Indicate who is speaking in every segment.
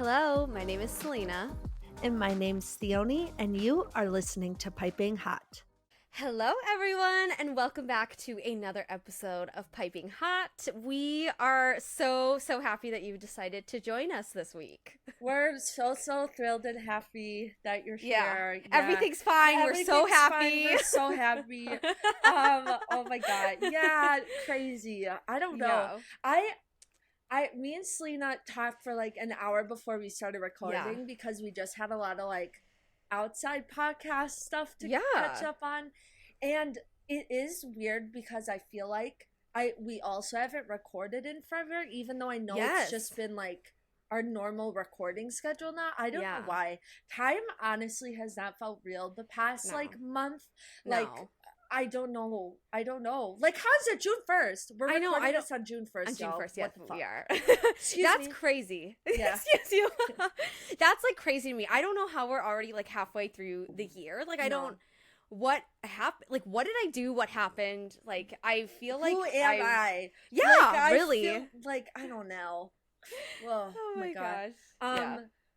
Speaker 1: Hello, my name is Selena.
Speaker 2: And my name's Theoni, and you are listening to Piping Hot.
Speaker 1: Hello, everyone, and welcome back to another episode of Piping Hot. We are so happy that you decided to join us this week.
Speaker 2: We're so thrilled and happy that you're here.
Speaker 1: Yeah. Everything's fine. We're so happy.
Speaker 2: We're so happy. Oh my God. Yeah, crazy. I don't know. Me and Selena talked for like an hour before we started recording because we just had a lot of like outside podcast stuff to catch up on. And it is weird because I feel like we also haven't recorded in forever, even though I know it's just been like our normal recording schedule now. I don't know why. Time honestly has not felt real the past like month. Like I don't know. Like, how's it? June 1st. We're recording this on June 1st,
Speaker 1: on June 1st, yes, we are. That's crazy.
Speaker 2: Yeah.
Speaker 1: Excuse you. That's, like, crazy to me. I don't know how we're already, like, halfway through the year. Like, I don't... What happened? Like, what did I do? What happened? Like, I feel like...
Speaker 2: Who am I?
Speaker 1: Yeah,
Speaker 2: like,
Speaker 1: really.
Speaker 2: I feel like, I don't know. Oh my gosh.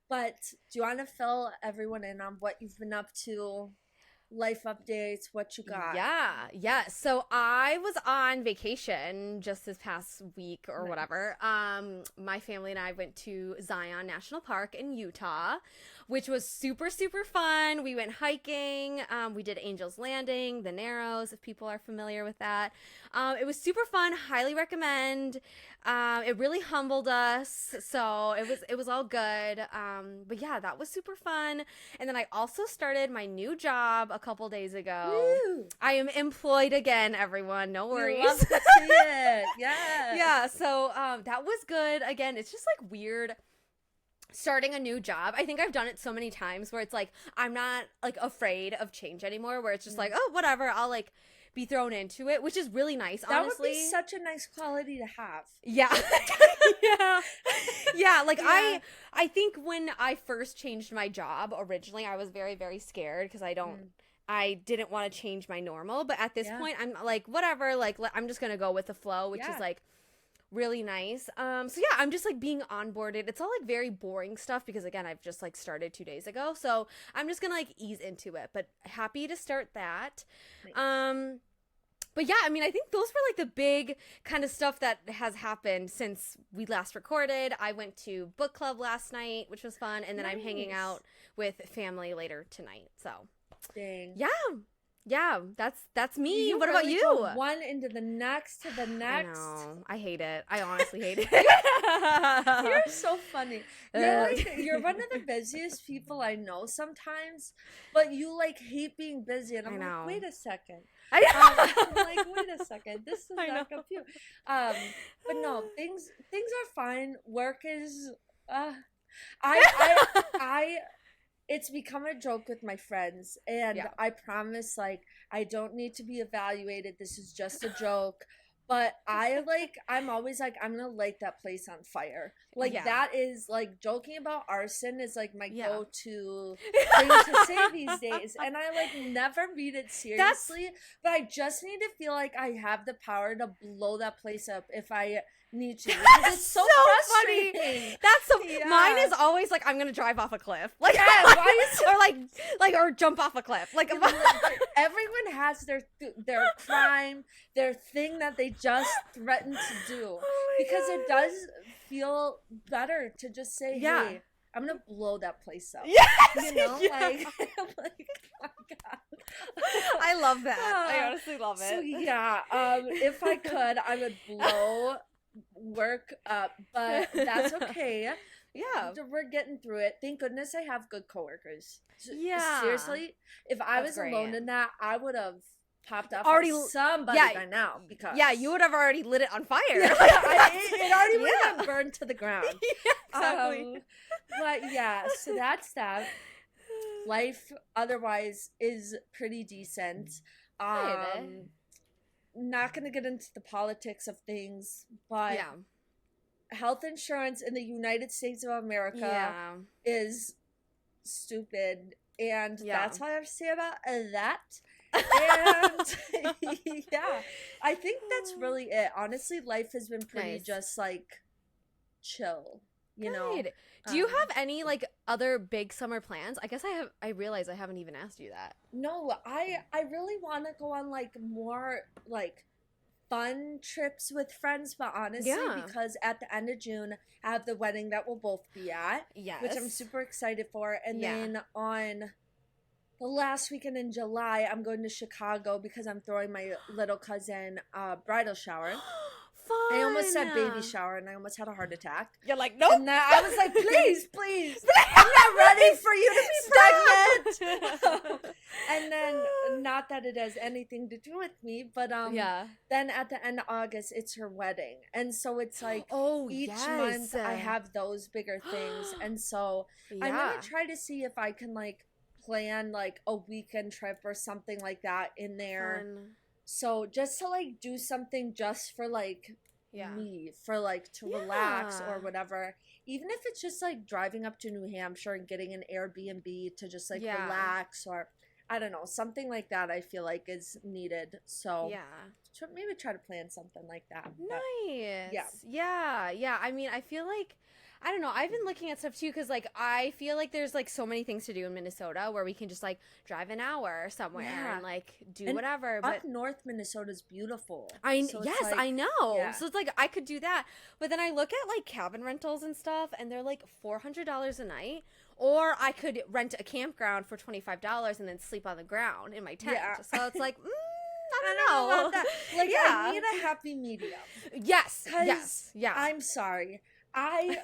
Speaker 2: But do you want to fill everyone in on what you've been up to? Life updates, what you got?
Speaker 1: Yeah. So I was on vacation just this past week or whatever. My family and I went to Zion National Park in Utah, which was super fun. We went hiking. We did Angel's Landing, the Narrows, if people are familiar with that. It was super fun. Highly recommend. It really humbled us, so it was all good. But yeah, that was super fun. And then I also started my new job a couple days ago.
Speaker 2: Woo!
Speaker 1: I am employed again, everyone. No worries.
Speaker 2: You love to see it.
Speaker 1: Yeah. So that was good. Again, it's just like weird starting a new job. I think I've done it so many times where it's like I'm not like afraid of change anymore. Where it's just like, oh, whatever. I'll like be thrown into it, which is really nice, honestly. That would
Speaker 2: be such a nice quality to have.
Speaker 1: Yeah. Like I think when I first changed my job originally, I was very scared because I didn't want to change my normal, but at this point I'm like, whatever, like I'm just gonna go with the flow, which is like really nice. So yeah, I'm just like being onboarded. It's all like very boring stuff because again, I've just like started 2 days ago, so I'm just gonna like ease into it, but happy to start that. Nice. But yeah, I mean, I think those were like the big kind of stuff that has happened since we last recorded. I went to book club last night, which was fun, and then I'm hanging out with family later tonight. So
Speaker 2: dang.
Speaker 1: Yeah, that's me. What about you?
Speaker 2: Go one into the next to the next.
Speaker 1: I know. I hate it. I honestly hate it.
Speaker 2: You're so funny. You're one of the busiest people I know sometimes, but you like hate being busy, and I'm like, wait a second. I'm like, wait a second. This does not compute. But no, things are fine. Work is. It's become a joke with my friends, and I promise, like, I don't need to be evaluated. This is just a joke. But I'm always like, I'm gonna light that place on fire. Like, that is, like, joking about arson is, like, my go-to thing to say these days. And I, like, never read it seriously. But I just need to feel like I have the power to blow that place up if I need to. It's so frustrating.
Speaker 1: Funny. That's so mine is always like, I'm gonna drive off a cliff. Like, or jump off a cliff. Like,
Speaker 2: everyone has their crime, their thing that they just threaten to do. Because it does feel better to just say, hey, I'm gonna blow that place up.
Speaker 1: Yes!
Speaker 2: You know? Like, oh my God.
Speaker 1: I love that. I honestly love it.
Speaker 2: So if I could, I would blow work up, but that's okay. We're getting through it. Thank goodness I have good coworkers. Seriously, if I was alone in that, I would have popped off somebody by now. Because
Speaker 1: you would have already lit it on fire.
Speaker 2: It already would have burned to the ground.
Speaker 1: Exactly.
Speaker 2: But so that's that. Life otherwise is pretty decent. Not going to get into the politics of things, but health insurance in the United States of America is stupid, and that's all I have to say about that. And I think that's really it. Honestly, life has been pretty just like chill you know.
Speaker 1: Do you have any like other big summer plans? I guess I realize I haven't even asked you that.
Speaker 2: No, I really want to go on like more like fun trips with friends, but honestly, because at the end of June I have the wedding that we'll both be at, which I'm super excited for, and then on the last weekend in July I'm going to Chicago because I'm throwing my little cousin bridal shower.
Speaker 1: Fun.
Speaker 2: I almost said baby shower and I almost had a heart attack.
Speaker 1: You're like, nope.
Speaker 2: And I was like, please, I'm not ready for you to be pregnant. And then, not that it has anything to do with me, but then at the end of August, it's her wedding. And so it's like, each month I have those bigger things. And so I'm going to try to see if I can like plan like a weekend trip or something like that in there. Fun. So just to like do something just for like me, for like to relax or whatever, even if it's just like driving up to New Hampshire and getting an Airbnb to just like relax, or I don't know, something like that I feel like is needed. So maybe try to plan something like that.
Speaker 1: Nice. Yeah. I mean, I feel like, I don't know, I've been looking at stuff too, because like I feel like there's like so many things to do in Minnesota where we can just like drive an hour somewhere and like do whatever. But
Speaker 2: up north Minnesota's beautiful.
Speaker 1: I know. So it's like I could do that, but then I look at like cabin rentals and stuff, and they're like $400 a night. Or I could rent a campground for $25 and then sleep on the ground in my tent. So it's like, I don't know.
Speaker 2: About that. Like, I need a happy medium.
Speaker 1: Yes.
Speaker 2: I'm sorry. I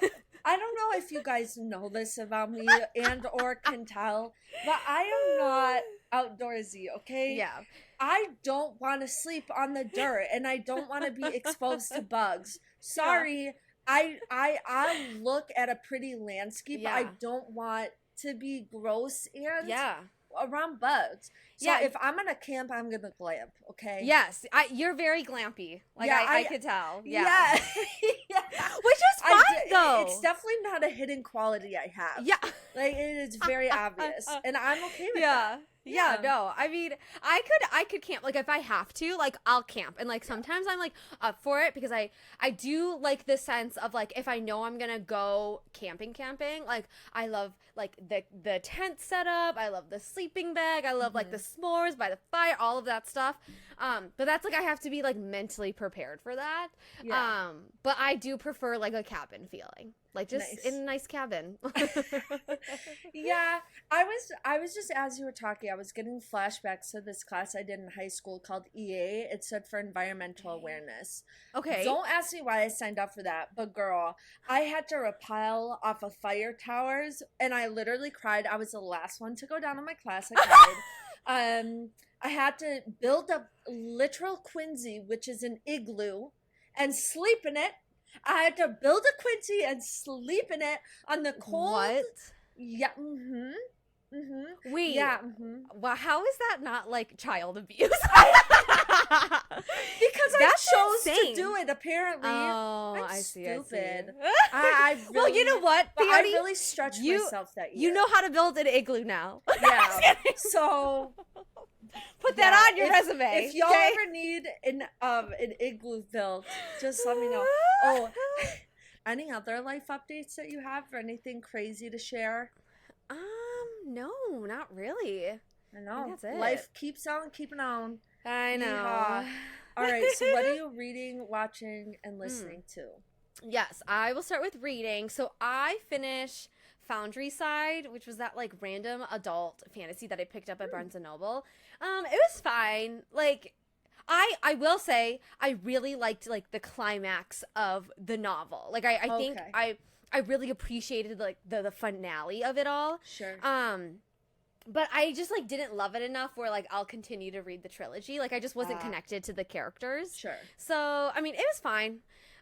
Speaker 2: don't know if you guys know this about me and or can tell, but I am not outdoorsy, okay?
Speaker 1: Yeah.
Speaker 2: I don't want to sleep on the dirt and I don't want to be exposed to bugs. Sorry. I look at a pretty landscape, but I don't want to be gross and around bugs. So if I'm gonna camp, I'm gonna glamp, okay?
Speaker 1: Yes, you're very glampy. Like I could tell. Yeah. Which is fine though.
Speaker 2: It's definitely not a hidden quality I have. Yeah. Like it is very obvious, and I'm okay with that.
Speaker 1: Yeah, no. I mean, I could camp. Like, if I have to, like, I'll camp. And, like, sometimes I'm, like, up for it because I do like the sense of, like, if I know I'm gonna go camping, like, I love, like, the tent setup. I love the sleeping bag. I love, like, the s'mores by the fire, all of that stuff. But that's, like, I have to be, like, mentally prepared for that. Yeah. But I do prefer, like, a cabin feeling. Like, just in a nice cabin.
Speaker 2: Yeah. I was just, as you were talking, I was getting flashbacks to this class I did in high school called EA. It stood for Environmental Awareness. Okay. Don't ask me why I signed up for that, but girl, I had to rappel off of fire towers, and I literally cried. I was the last one to go down in my class. I cried. I had to build a literal quinzhee, which is an igloo, and sleep in it. I had to build a quinzhee and sleep in it on the cold.
Speaker 1: What?
Speaker 2: Yeah.
Speaker 1: Wait.
Speaker 2: Yeah.
Speaker 1: Well, how is that not like child abuse?
Speaker 2: Because I chose to do it. Apparently.
Speaker 1: Oh,
Speaker 2: I'm stupid.
Speaker 1: I really, well, you know what,
Speaker 2: Theoni, I really stretched myself that year.
Speaker 1: You know how to build an igloo now.
Speaker 2: Yeah. So.
Speaker 1: Put that on your resume.
Speaker 2: If y'all ever need an igloo built, just let me know. Oh, any other life updates that you have or anything crazy to share?
Speaker 1: No, not really.
Speaker 2: I know. That's it. Life keeps on keeping on.
Speaker 1: I know.
Speaker 2: Yeehaw. All right, so what are you reading, watching, and listening to?
Speaker 1: Yes, I will start with reading. So I finished Foundry Side, which was that like random adult fantasy that I picked up at Barnes & Noble. It was fine. Like, I will say I really liked like the climax of the novel. Like I think I really appreciated like the finale of it all.
Speaker 2: Sure.
Speaker 1: But I just like didn't love it enough where like I'll continue to read the trilogy. Like I just wasn't connected to the characters.
Speaker 2: Sure.
Speaker 1: So I mean it was fine.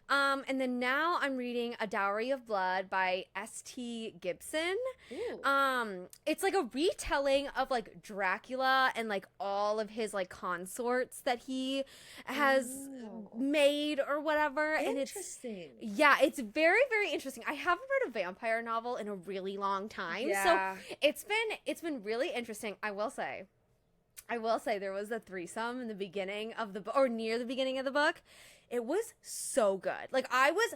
Speaker 1: And then now I'm reading A Dowry of Blood by S.T. Gibson. Ooh. It's like a retelling of like Dracula and like all of his like consorts that he has made or whatever.
Speaker 2: Interesting.
Speaker 1: And it's very, very interesting. I haven't read a vampire novel in a really long time. Yeah. So it's been really interesting. I will say there was a threesome in the beginning of the book, or near the beginning of the book. It was so good. Like it was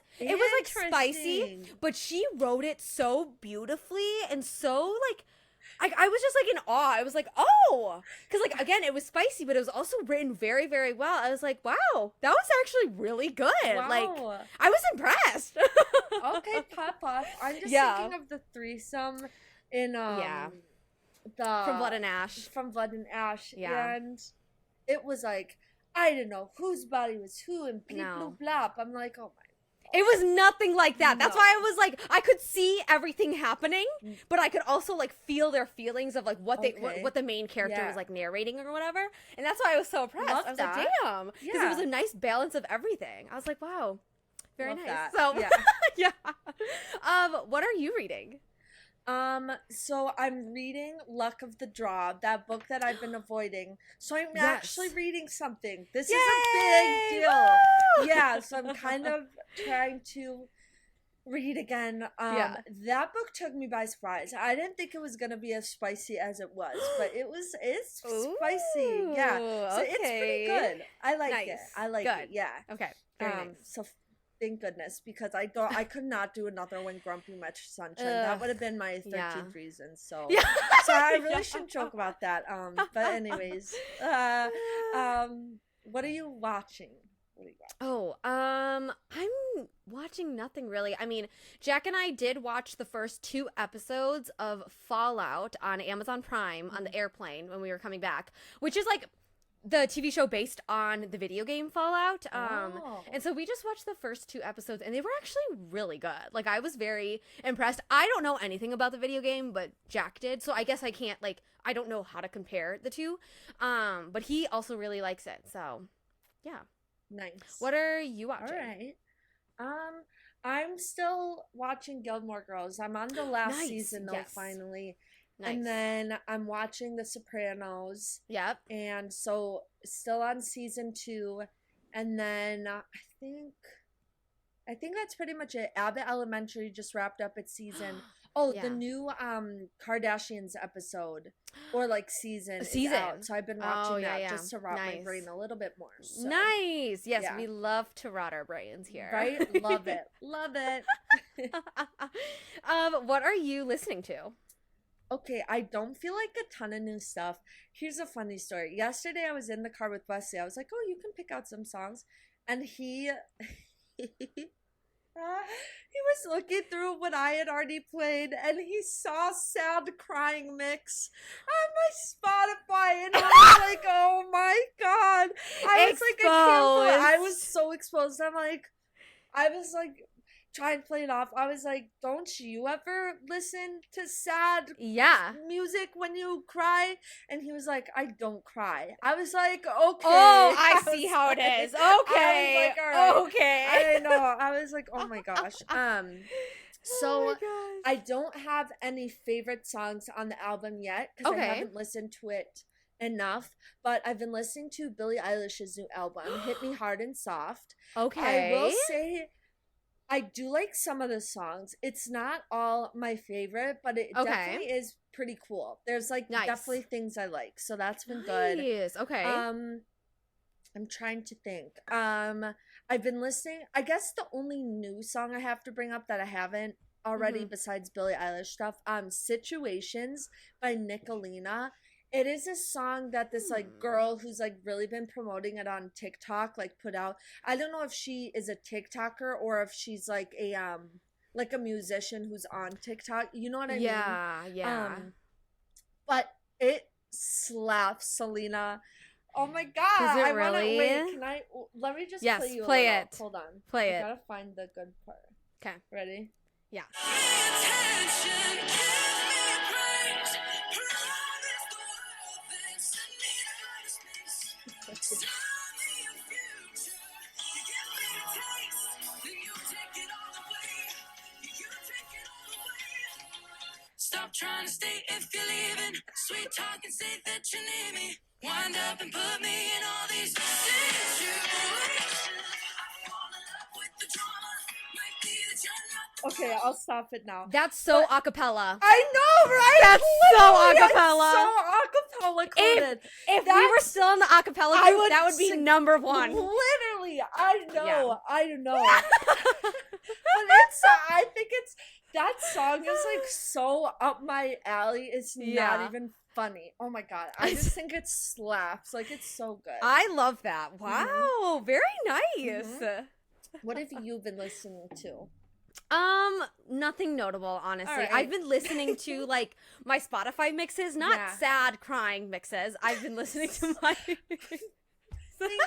Speaker 1: like spicy, but she wrote it so beautifully and so like, I was just like in awe. I was like, oh, because like again, it was spicy, but it was also written very, very well. I was like, wow, that was actually really good. Wow. Like, I was impressed.
Speaker 2: Okay, pop. I'm just thinking of the threesome in the
Speaker 1: From Blood and Ash.
Speaker 2: From Blood and Ash, and it was like I didn't know whose body was who, and bleep blop. I'm like, oh my.
Speaker 1: It was nothing like that. That's why I was like, I could see everything happening, but I could also like feel their feelings of like what the main character was like narrating or whatever. And that's why I was so impressed. I was like, damn, because it was a nice balance of everything. I was like, wow, very nice. That. So what are you reading?
Speaker 2: So I'm reading Luck of the Draw, that book that I've been avoiding. So I'm actually reading something. This is a big deal. Woo! Yeah, so I'm kind of trying to read again. That book took me by surprise. I didn't think it was going to be as spicy as it was, but it's spicy. Yeah. So it's pretty good. I like it. I like it. Yeah.
Speaker 1: Okay. Very nice.
Speaker 2: So thank goodness, because I could not do another one, Grumpy Much Sunshine. That would have been my 13th reason. So, so I really shouldn't joke about that. But anyways, what are you watching?
Speaker 1: I'm watching nothing really. I mean, Jack and I did watch the first 2 episodes of Fallout on Amazon Prime on the airplane when we were coming back, which is like the TV show based on the video game Fallout. And so we just watched the first 2 episodes and they were actually really good. Like, I was very impressed. I don't know anything about the video game, but Jack did. So I guess I can't, like, I don't know how to compare the 2. But he also really likes it. So, yeah.
Speaker 2: Nice.
Speaker 1: What are you watching?
Speaker 2: All right. I'm still watching Gilmore Girls. I'm on the last season, though, finally. Nice. And then I'm watching The Sopranos.
Speaker 1: Yep.
Speaker 2: And so still on season 2. And then I think that's pretty much it. Abbott Elementary just wrapped up its season. The new Kardashians episode or like season is out. So I've been watching that just to rot my brain a little bit more. So.
Speaker 1: Nice. Yes, we love to rot our brains here.
Speaker 2: Right? Love it. Love it.
Speaker 1: What are you listening to?
Speaker 2: Okay, I don't feel like a ton of new stuff. Here's a funny story. Yesterday, I was in the car with Wesley. I was like, oh, you can pick out some songs. And he was looking through what I had already played, and he saw Sad Crying Mix on my Spotify. And I was like, oh my God. I was so exposed. I was like, try and play it off. I was like, don't you ever listen to sad music when you cry? And he was like, I don't cry. I was like, okay.
Speaker 1: Oh, I see how it is. Okay.
Speaker 2: I was like, all right.
Speaker 1: Okay.
Speaker 2: I know. I was like, oh my gosh. So I don't have any favorite songs on the album yet because I haven't listened to it enough, but I've been listening to Billie Eilish's new album, Hit Me Hard and Soft.
Speaker 1: Okay.
Speaker 2: I will say I do like some of the songs. It's not all my favorite, but it definitely is pretty cool. There's like definitely things I like. So that's been good.
Speaker 1: Yes. Okay.
Speaker 2: I'm trying to think. I've been listening. I guess the only new song I have to bring up that I haven't already besides Billie Eilish stuff, Situations by Nicolina. It is a song that this like girl who's like really been promoting it on TikTok like put out. I don't know if she is a TikToker or if she's like a musician who's on TikTok. You know what I mean?
Speaker 1: Yeah.
Speaker 2: But it slaps, Selena. Oh my God!
Speaker 1: Is it really?
Speaker 2: Let me just play you.
Speaker 1: Play it.
Speaker 2: Hold on.
Speaker 1: Play
Speaker 2: I
Speaker 1: it.
Speaker 2: gotta find the good part.
Speaker 1: Okay.
Speaker 2: Ready?
Speaker 1: Yeah.
Speaker 3: Stop trying to stay if you're leaving. Sweet talk and say that you need me. Wind up and put me in all these situations.
Speaker 2: Okay, I'll stop it now.
Speaker 1: That's so acapella.
Speaker 2: I know, right?
Speaker 1: That's so acapella.
Speaker 2: So color-coded.
Speaker 1: If we were still in the acapella group, that would be number one.
Speaker 2: Literally, I know. But I think that song is like so up my alley. It's not even funny. Oh my god, I just think it slaps. Like, it's so good.
Speaker 1: I love that. Wow, very nice.
Speaker 2: What have you been listening to?
Speaker 1: Nothing notable, honestly.
Speaker 2: Right.
Speaker 1: I've been listening to like my Spotify mixes, not sad crying mixes. I've been listening to my
Speaker 2: Thank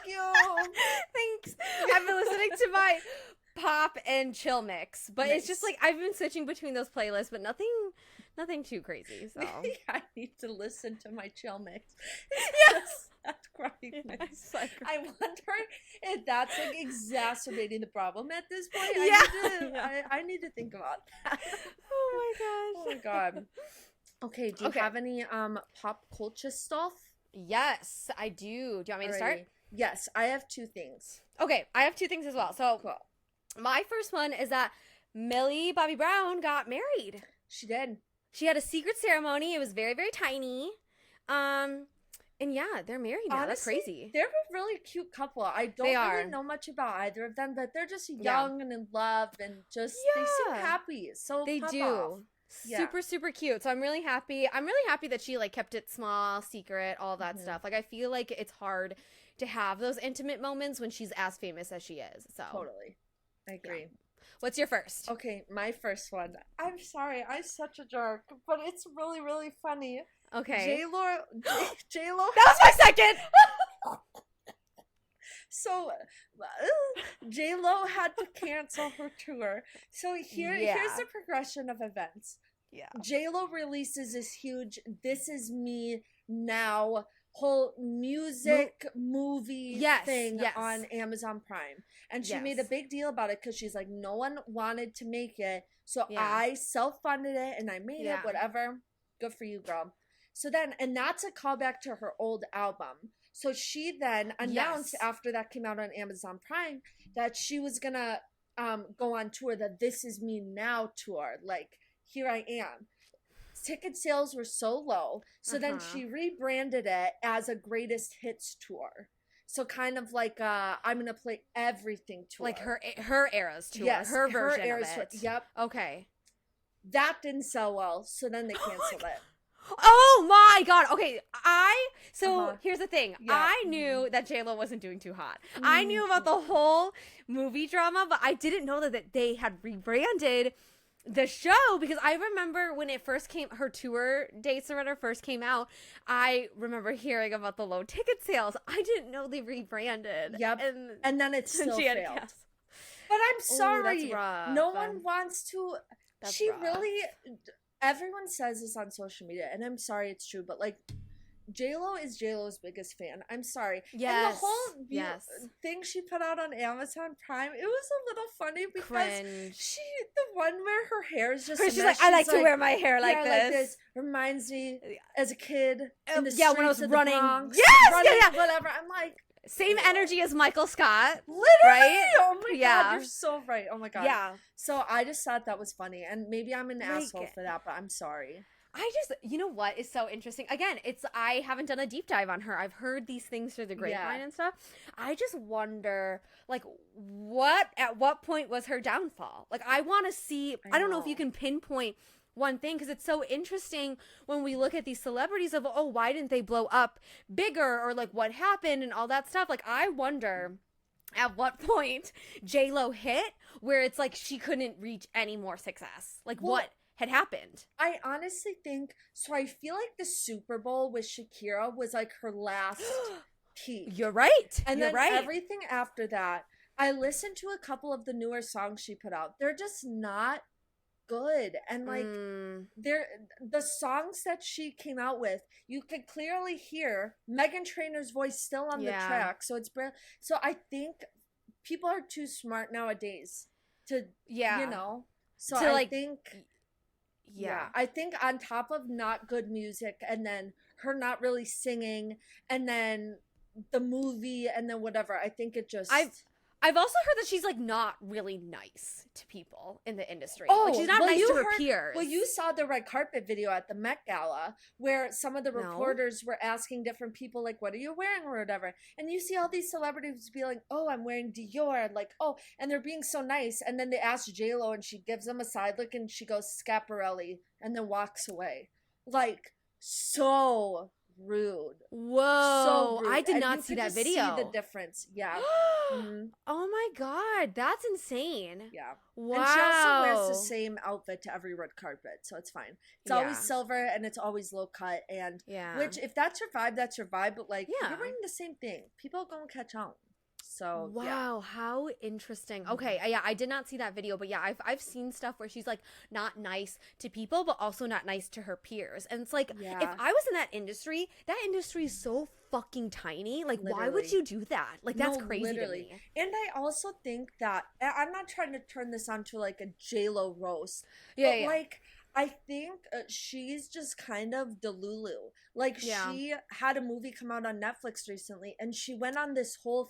Speaker 2: you.
Speaker 1: Thanks. I've been listening to my pop and chill mix, but it's just like I've been switching between those playlists, but nothing too crazy. So
Speaker 2: I need to listen to my chill mix.
Speaker 1: Yes.
Speaker 2: That's crying mix. I wonder if that's like exacerbating the problem at this point. I need to think about that.
Speaker 1: Oh my gosh.
Speaker 2: God. Okay, do you have any pop culture stuff?
Speaker 1: Yes, I do. Do you want me to start?
Speaker 2: Yes, I have two things.
Speaker 1: Okay, I have two things as well. So
Speaker 2: cool.
Speaker 1: My first one is that Millie Bobby Brown got married.
Speaker 2: She did.
Speaker 1: She had a secret ceremony. It was very, very tiny. And yeah, they're married now. Honestly, that's crazy.
Speaker 2: They're a really cute couple. I don't really know much about either of them, but they're just young and in love and just they seem happy. So
Speaker 1: they do.
Speaker 2: Off.
Speaker 1: Super, super cute. So I'm really happy. I'm really happy that she like kept it small, secret, all that stuff. Like, I feel like it's hard to have those intimate moments when she's as famous as she is. So
Speaker 2: totally. I agree.
Speaker 1: Yeah. What's your first?
Speaker 2: Okay, my first one. I'm sorry, I'm such a jerk, but it's really, really funny.
Speaker 1: Okay.
Speaker 2: J-Lo.
Speaker 1: That was my second!
Speaker 2: So, J-Lo had to cancel her tour. So here's the progression of events.
Speaker 1: Yeah.
Speaker 2: J-Lo releases this huge This Is Me Now whole music movie thing on Amazon Prime. And she made a big deal about it because she's like, no one wanted to make it. So I self-funded it and I made it, whatever. Good for you, girl. So then, and that's a callback to her old album. So she then announced after that came out on Amazon Prime that she was gonna go on tour, the This Is Me Now tour. Like, here I am. Ticket sales were so low. So then she rebranded it as a greatest hits tour. So kind of like I'm gonna play everything tour.
Speaker 1: Like her era's tour.
Speaker 2: Yes,
Speaker 1: her version
Speaker 2: era's
Speaker 1: of it.
Speaker 2: tour. Yep.
Speaker 1: Okay.
Speaker 2: That didn't sell well, so then they canceled it.
Speaker 1: Oh my god. Okay, here's the thing. I knew that J-Lo wasn't doing too hot. I knew about the whole movie drama, but I didn't know that they had rebranded the show, because I remember when it first came, her tour dates or whatever first came out, I remember hearing about the low ticket sales. I didn't know they rebranded.
Speaker 2: Yep. And then it still failed. But I'm sorry.
Speaker 1: That's rough.
Speaker 2: No one wants to. Everyone says this on social media, and I'm sorry it's true, but like, J-Lo is J-Lo's biggest fan. I'm sorry.
Speaker 1: Yes.
Speaker 2: And the whole thing she put out on Amazon Prime, it was a little funny because the one where her hair is just
Speaker 1: she's like, I like to wear my hair like this.
Speaker 2: Reminds me as a kid in the
Speaker 1: streets when I was running.
Speaker 2: Bronx,
Speaker 1: yes,
Speaker 2: whatever. I'm like,
Speaker 1: same energy as Michael Scott.
Speaker 2: Literally. Right? Oh my god, you're so right. Oh my god.
Speaker 1: Yeah.
Speaker 2: So I just thought that was funny, and maybe I'm an asshole for that, but I'm sorry.
Speaker 1: You know what is so interesting? Again, I haven't done a deep dive on her. I've heard these things through the grapevine and stuff. I just wonder, like, at what point was her downfall? Like, I want to see, I don't know if you can pinpoint one thing, because it's so interesting when we look at these celebrities of, oh, why didn't they blow up bigger, or like what happened and all that stuff. Like, I wonder at what point J-Lo hit where it's like she couldn't reach any more success. Like, what had happened?
Speaker 2: I honestly think so. I feel like the Super Bowl with Shakira was like her last peak.
Speaker 1: You're right.
Speaker 2: And then everything after that, I listened to a couple of the newer songs she put out. They're just not good. And like the songs that she came out with, you could clearly hear Meghan Trainor's voice still on the track. So it's so I think people are too smart nowadays to you know. So I think I think on top of not good music, and then her not really singing, and then the movie, and then whatever, I think it just
Speaker 1: I've also heard that she's like not really nice to people in the industry.
Speaker 2: Oh,
Speaker 1: like she's not nice to her peers.
Speaker 2: Well, you saw the red carpet video at the Met Gala where some of the reporters were asking different people like, "What are you wearing?" or whatever, and you see all these celebrities be like, "Oh, I'm wearing Dior," like, "Oh," and they're being so nice, and then they ask J-Lo, and she gives them a side look, and she goes Schiaparelli, and then walks away, like so rude.
Speaker 1: Whoa,
Speaker 2: so rude.
Speaker 1: I did
Speaker 2: and
Speaker 1: not see that video.
Speaker 2: See the difference. Yeah.
Speaker 1: Mm-hmm. Oh my god, that's insane.
Speaker 2: Yeah.
Speaker 1: Wow.
Speaker 2: And she also wears the same outfit to every red carpet, so it's fine. It's always silver and it's always low cut, and which if that's your vibe, that's your vibe, but like you're wearing the same thing. People are gonna catch on. So
Speaker 1: wow, how interesting. Okay, I did not see that video, but yeah, I've seen stuff where she's like not nice to people, but also not nice to her peers. And it's like, if I was in that industry is so fucking tiny. Like, why would you do that? Like, that's crazy to me.
Speaker 2: And I also think that I'm not trying to turn this onto like a J-Lo roast,
Speaker 1: but
Speaker 2: like, I think she's just kind of Delulu. Like, she had a movie come out on Netflix recently, and she went on this whole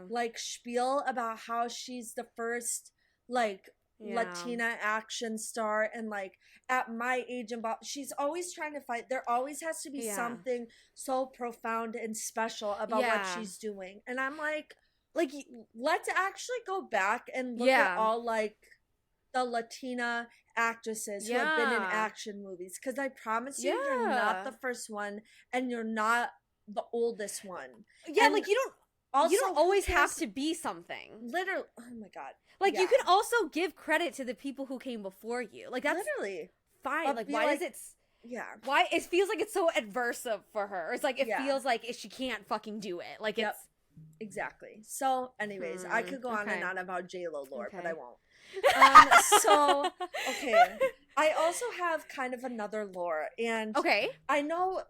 Speaker 2: like spiel about how she's the first like Latina action star, and like at my age and she's always trying to fight. There always has to be something so profound and special about what she's doing, and I'm like let's actually go back and look at all like the Latina actresses who have been in action movies, because I promise you, you're not the first one, and you're not the oldest one.
Speaker 1: Yeah, and like you don't always have to be something.
Speaker 2: Literally, oh my god.
Speaker 1: Like you can also give credit to the people who came before you. Like that's
Speaker 2: literally
Speaker 1: fine. Like why does it?
Speaker 2: Yeah.
Speaker 1: Why it feels like it's so adversive for her? It's like it feels like she can't fucking do it. Like it's
Speaker 2: exactly. So, anyways, I could go on and on about J-Lo lore, but I won't. So okay, I also have kind of another lore, and I know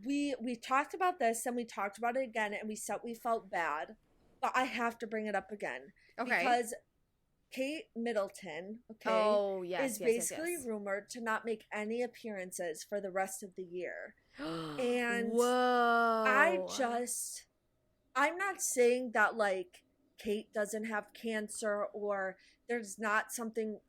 Speaker 2: we talked about this and we talked about it again, and we said we felt bad, but I have to bring it up again because Kate Middleton is basically rumored to not make any appearances for the rest of the year. And I'm not saying that like Kate doesn't have cancer or there's not something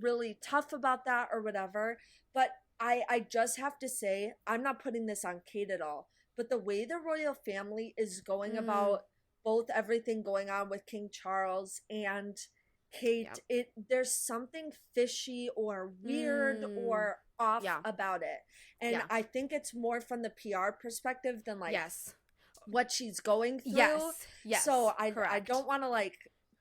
Speaker 2: really tough about that or whatever, but I just have to say, I'm not putting this on Kate at all, but the way the royal family is going about both everything going on with King Charles and Kate, there's something fishy or weird or off about it. And I think it's more from the PR perspective than like what she's going through. Yes. So I don't want to like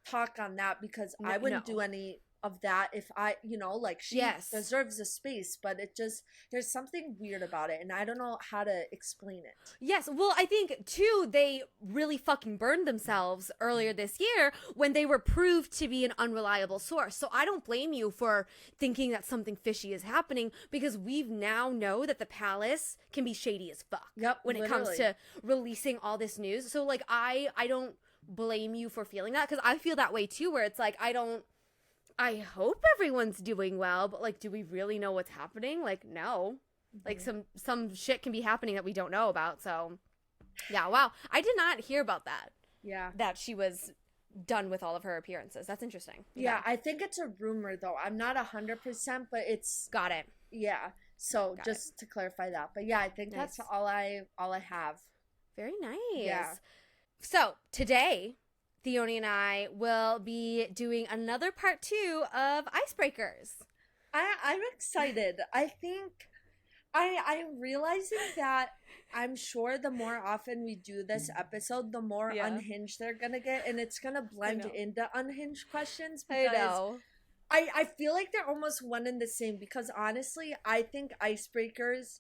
Speaker 2: talk on that, because I wouldn't do any of that if I, like she deserves a space, but it just, there's something weird about it and I don't know how to explain it.
Speaker 1: Yes, well, I think too, they really fucking burned themselves earlier this year when they were proved to be an unreliable source. So I don't blame you for thinking that something fishy is happening, because we now know that the palace can be shady as fuck when it comes to releasing all this news. So like I don't blame you for feeling that, because I feel that way too, where it's like I hope everyone's doing well, but like, do we really know what's happening? Like, no. Like some shit can be happening that we don't know about. So yeah, wow, I did not hear about that. That she was done with all of her appearances. That's interesting.
Speaker 2: I think it's a rumor though. I'm not 100%, but it's
Speaker 1: got it.
Speaker 2: So just to clarify that, but I think that's all I have.
Speaker 1: Very nice. So today, Theoni and I will be doing another part 2 of Icebreakers.
Speaker 2: I'm excited. I think I'm realizing that I'm sure the more often we do this episode, the more unhinged they're gonna get, and it's gonna blend into unhinged questions, because I feel like they're almost one and the same, because honestly, I think Icebreakers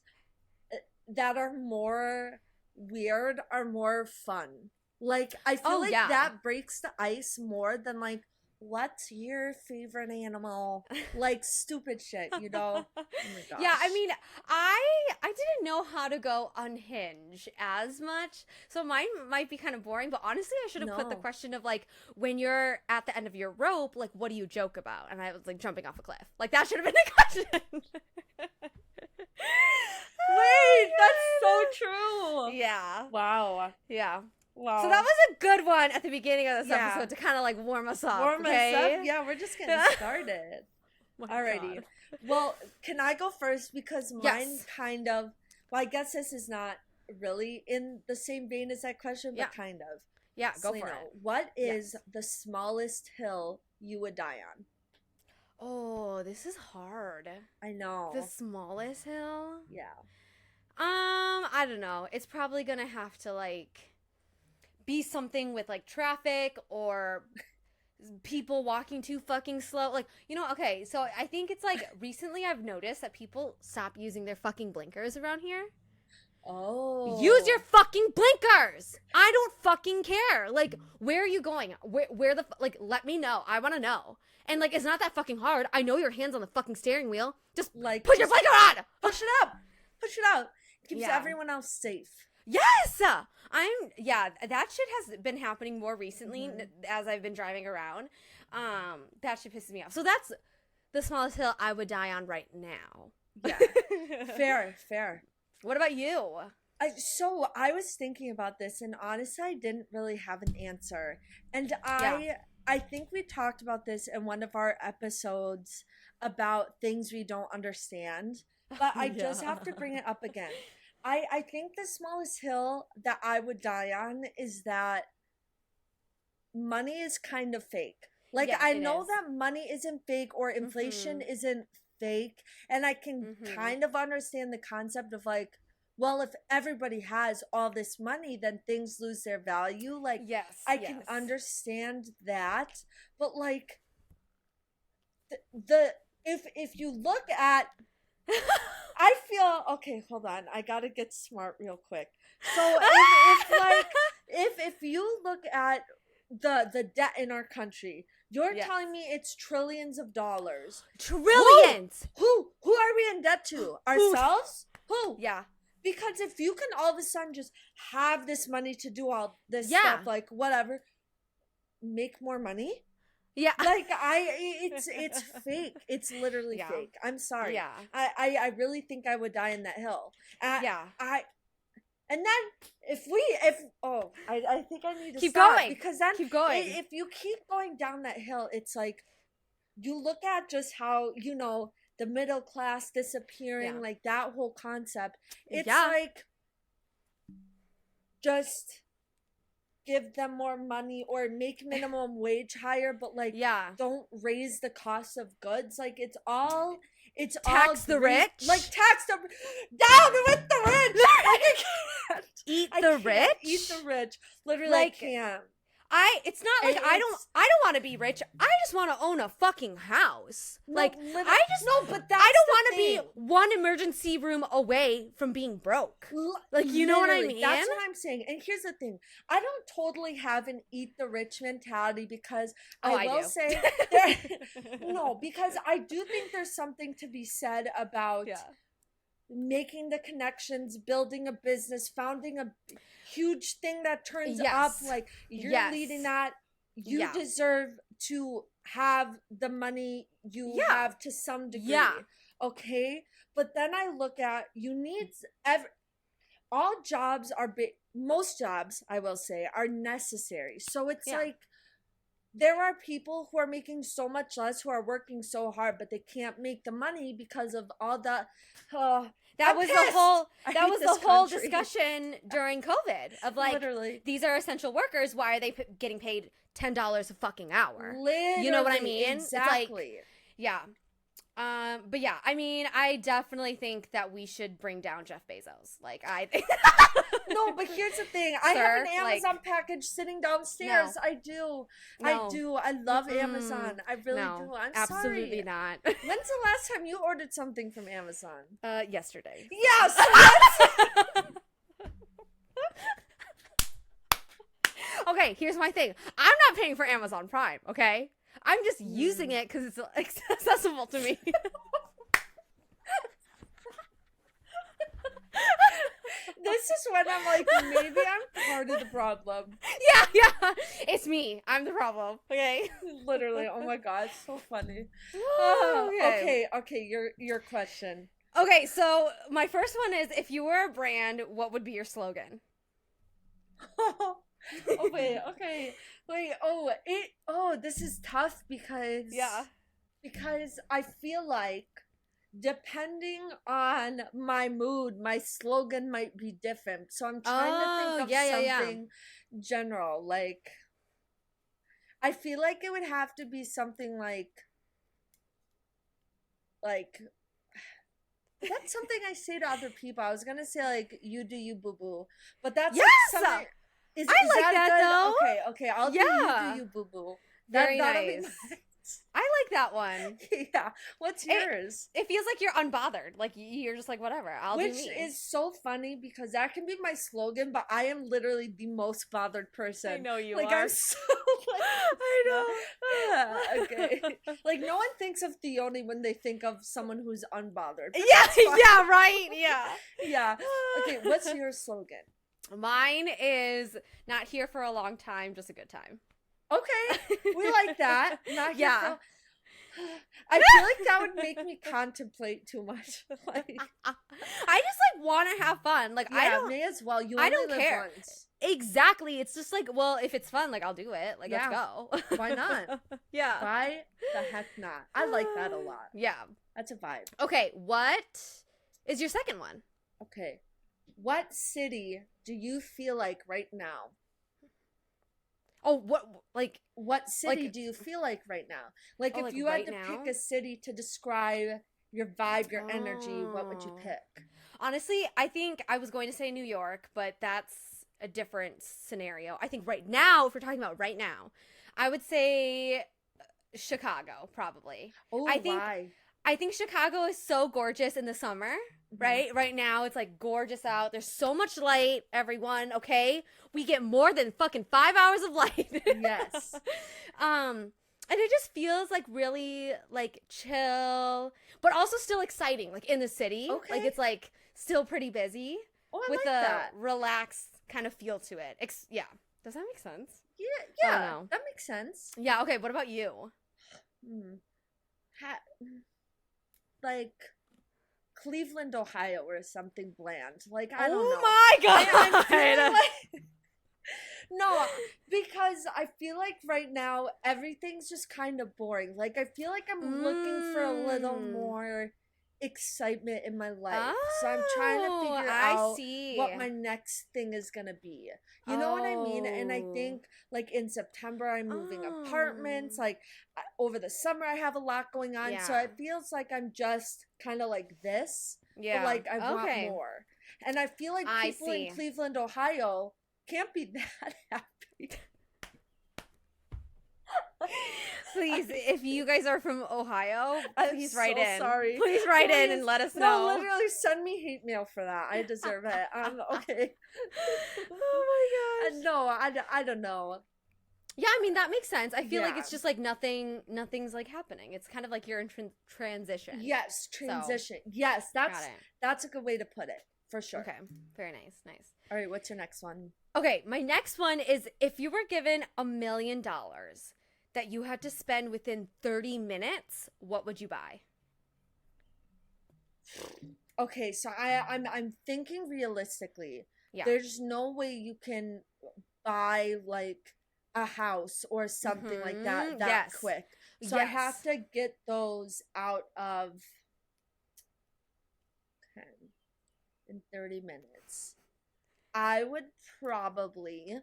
Speaker 2: that are more weird are more fun. Like, I feel that breaks the ice more than, like, what's your favorite animal? Like, stupid shit, Oh my gosh.
Speaker 1: Yeah, I mean, I didn't know how to go unhinged as much, so mine might be kind of boring, but honestly, I should have put the question of, like, when you're at the end of your rope, like, what do you joke about? And I was, like, jumping off a cliff. Like, that should have been the question.
Speaker 2: Wait, that's so true.
Speaker 1: Yeah.
Speaker 2: Wow.
Speaker 1: Yeah.
Speaker 2: Wow.
Speaker 1: So that was a good one at the beginning of this episode to kind of like warm us up.
Speaker 2: Warm us up? Yeah, we're just getting started. Alrighty.
Speaker 1: God.
Speaker 2: Well, can I go first? Because mine kind of, well, I guess this is not really in the same vein as that question, but kind of.
Speaker 1: Yeah, go
Speaker 2: Selena,
Speaker 1: for it.
Speaker 2: what is the smallest hill you would die on?
Speaker 1: Oh, this is hard.
Speaker 2: I know.
Speaker 1: The smallest hill?
Speaker 2: Yeah.
Speaker 1: I don't know. It's probably gonna have to like be something with like traffic or people walking too fucking slow. Like, you know, okay, so I think it's like recently I've noticed that people stop using their fucking blinkers around here.
Speaker 2: Oh.
Speaker 1: Use your fucking blinkers. I don't fucking care. Like, where are you going? Where the like? Let me know. I want to know. And like, it's not that fucking hard. I know your hands on the fucking steering wheel. Just like put your blinker on.
Speaker 2: Push it up. Push it out. Keeps everyone else safe.
Speaker 1: Yes. That shit has been happening more recently as I've been driving around. That shit pisses me off. So that's the smallest hill I would die on right now.
Speaker 2: Yeah. Fair.
Speaker 1: What about you?
Speaker 2: So I was thinking about this, and honestly, I didn't really have an answer. And I think we talked about this in one of our episodes about things we don't understand, but I just have to bring it up again. I think the smallest hill that I would die on is that money is kind of fake. Like, I know that money isn't fake or inflation isn't fake, and I can kind of understand the concept of like, well, if everybody has all this money, then things lose their value. Like, I can understand that, but like if you look at I feel okay, hold on, I gotta get smart real quick. So if you look at the debt in our country, you're telling me it's trillions of dollars.
Speaker 1: Trillions.
Speaker 2: Who are we in debt to? Ourselves? Who?
Speaker 1: Yeah.
Speaker 2: Because if you can all of a sudden just have this money to do all this stuff, like whatever, make more money. Yeah. Like it's fake. It's literally fake. I'm sorry. Yeah. I really think I would die in that hill. And then I think I need to
Speaker 1: keep
Speaker 2: stop
Speaker 1: going
Speaker 2: because then
Speaker 1: keep going.
Speaker 2: If you keep going down that hill, it's like you look at just how, you know, the middle class disappearing, like that whole concept. It's like just give them more money or make minimum wage higher, but like don't raise the cost of goods. Like it's
Speaker 1: tax the rich.
Speaker 2: Like tax the down with the rich. Like,
Speaker 1: Eat the rich.
Speaker 2: Eat the rich. Literally, like, I can't.
Speaker 1: It's not like I don't want to be rich. I just want to own a fucking house.
Speaker 2: No,
Speaker 1: like
Speaker 2: but
Speaker 1: I don't want to be one emergency room away from being broke. Like, you know what I mean?
Speaker 2: That's what I'm saying. And here's the thing. I don't totally have an eat the rich mentality because I will say because I do think there's something to be said about making the connections, building a business, founding a huge thing that turns up. Like you're leading that. You deserve to have the money you have to some degree. Okay? But then I look at all jobs are most jobs, I will say, are necessary. So it's like there are people who are making so much less, who are working so hard, but they can't make the money because of all the
Speaker 1: that was the whole discussion during COVID of like,
Speaker 2: literally,
Speaker 1: these are essential workers. Why are they getting paid $10 a fucking hour?
Speaker 2: Literally,
Speaker 1: you know what I mean?
Speaker 2: Exactly.
Speaker 1: It's like, but yeah, I mean, I definitely think that we should bring down Jeff Bezos. Like, I think.
Speaker 2: No, but here's the thing. I have an Amazon package sitting downstairs.
Speaker 1: No.
Speaker 2: I do. I love Amazon. I really do. I'm
Speaker 1: absolutely
Speaker 2: sorry.
Speaker 1: not.
Speaker 2: When's the last time you ordered something from Amazon?
Speaker 1: Yesterday.
Speaker 2: Yes.
Speaker 1: Okay, here's my thing. I'm not paying for Amazon Prime, okay? I'm just using it because it's accessible to me.
Speaker 2: This is when I'm like, maybe I'm part of the problem.
Speaker 1: Yeah. It's me. I'm the problem. Okay.
Speaker 2: Literally. Oh my god, it's so funny. Okay. Your question.
Speaker 1: Okay, so my first one is, if you were a brand, what would be your slogan?
Speaker 2: Oh wait, okay. Wait, this is tough because I feel like depending on my mood, my slogan might be different. So I'm trying to think of something general. Like I feel like it would have to be something like that's something I say to other people. I was gonna say like you do you boo boo, but that's like something. Is
Speaker 1: like that
Speaker 2: good?
Speaker 1: Though.
Speaker 2: Okay. I'll do you boo boo.
Speaker 1: Very nice. I like that one.
Speaker 2: Yeah. What's yours?
Speaker 1: It feels like you're unbothered. Like you're just like whatever.
Speaker 2: Which is so funny because that can be my slogan, but I am literally the most bothered person.
Speaker 1: I know you
Speaker 2: are.
Speaker 1: I'm
Speaker 2: so I know. Okay. Like no one thinks of Theoni when they think of someone who's unbothered.
Speaker 1: Yeah, right. Yeah.
Speaker 2: Yeah. Okay, what's your slogan?
Speaker 1: Mine is not here for a long time, just a good time.
Speaker 2: Okay, we like that. Not here for... I feel like that would make me contemplate too much. Like,
Speaker 1: I just like want to have fun. Like I don't
Speaker 2: may as well. You
Speaker 1: I
Speaker 2: only
Speaker 1: don't
Speaker 2: live
Speaker 1: care.
Speaker 2: Once.
Speaker 1: Exactly. It's just like, well, if it's fun, like I'll do it. Like let's go.
Speaker 2: Why not?
Speaker 1: Yeah.
Speaker 2: Why the heck not? I like that a lot.
Speaker 1: Yeah.
Speaker 2: That's a vibe.
Speaker 1: Okay, what is your second one?
Speaker 2: Okay. What city do you feel like right now?
Speaker 1: Oh,
Speaker 2: what city do you feel like right now? Like if you had to pick a city to describe your vibe, your energy, what would you pick?
Speaker 1: Honestly, I think I was going to say New York, but that's a different scenario. I think right now, if we're talking about right now, I would say Chicago, probably.
Speaker 2: Oh, why?
Speaker 1: I think Chicago is so gorgeous in the summer, right? Right now, it's like gorgeous out. There's so much light, everyone, okay? We get more than fucking 5 hours of light.
Speaker 2: Yes.
Speaker 1: And it just feels like really like chill, but also still exciting, like in the city.
Speaker 2: Okay.
Speaker 1: Like it's like still pretty busy with
Speaker 2: like that.
Speaker 1: Relaxed kind of feel to it. Yeah. Does that make sense?
Speaker 2: Yeah, that makes sense.
Speaker 1: Yeah, okay, what about you?
Speaker 2: Like Cleveland, Ohio, or something bland. Like I don't know.
Speaker 1: Oh my god!
Speaker 2: No, because I feel like right now everything's just kind of boring. Like I feel like I'm looking for a little more excitement in my life. So I'm trying to figure out what my next thing is gonna be. You know what I mean? And I think like in September I'm moving apartments. Like over the summer I have a lot going on.
Speaker 1: Yeah.
Speaker 2: So it feels like I'm just kind of like this.
Speaker 1: Yeah.
Speaker 2: But like I want more. And I feel like people in Cleveland, Ohio can't be that happy.
Speaker 1: Please, if you guys are from Ohio, please write in.
Speaker 2: Sorry.
Speaker 1: Please write in and let us know.
Speaker 2: No, literally send me hate mail for that. I deserve it. Okay.
Speaker 1: Oh my gosh.
Speaker 2: No, I don't know.
Speaker 1: Yeah, I mean that makes sense. I feel like it's just like nothing's like happening. It's kind of like you're in transition.
Speaker 2: Yes, transition. So, yes, that's a good way to put it. For sure.
Speaker 1: Okay. Very nice. Nice.
Speaker 2: All right, what's your next one?
Speaker 1: Okay, my next one is if you were given $1 million that you had to spend within 30 minutes, what would you buy?
Speaker 2: Okay, so I'm thinking realistically.
Speaker 1: Yeah.
Speaker 2: There's no way you can buy like a house or something like that quick. So I have to get those out of 10 in 30 minutes. I would probably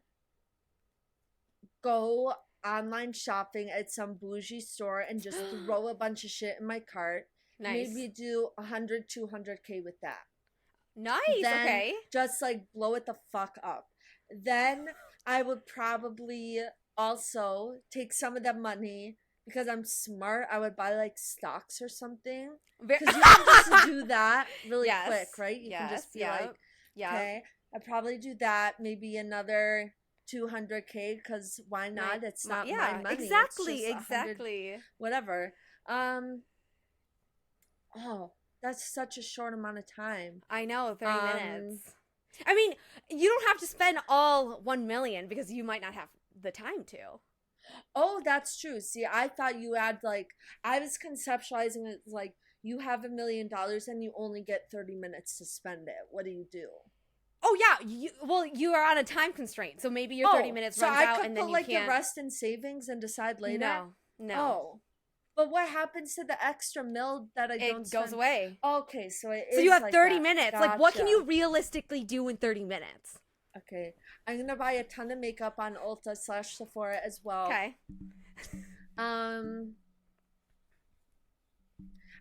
Speaker 2: go online shopping at some bougie store and just throw a bunch of shit in my cart.
Speaker 1: Nice.
Speaker 2: Maybe do 100, 200K with that.
Speaker 1: Nice.
Speaker 2: Then
Speaker 1: okay.
Speaker 2: Just like blow it the fuck up. Then I would probably also take some of that money because I'm smart. I would buy like stocks or something. Because you can just do that really quick, right? You can just be like, okay, I'd probably do that. Maybe another 200K because why not? It's not my money.
Speaker 1: Exactly.
Speaker 2: Whatever. Oh, that's such a short amount of time.
Speaker 1: I know, 30 minutes. I mean, you don't have to spend all 1 million because you might not have the time to.
Speaker 2: Oh, that's true. See, I thought you had like, I was conceptualizing it like you have $1 million and you only get 30 minutes to spend it. What do you do?
Speaker 1: Oh Oh yeah, you are on a time constraint, so maybe your 30 minutes runs out, and then you can't. So I could
Speaker 2: put like the rest in savings and decide later.
Speaker 1: No.
Speaker 2: Oh, but what happens to the extra mil that I don't?
Speaker 1: It goes away.
Speaker 2: Okay, so
Speaker 1: you have 30
Speaker 2: that.
Speaker 1: minutes.
Speaker 2: Gotcha.
Speaker 1: Like, what can you realistically do in 30 minutes?
Speaker 2: Okay, I'm gonna buy a ton of makeup on Ulta/Sephora as well.
Speaker 1: Okay.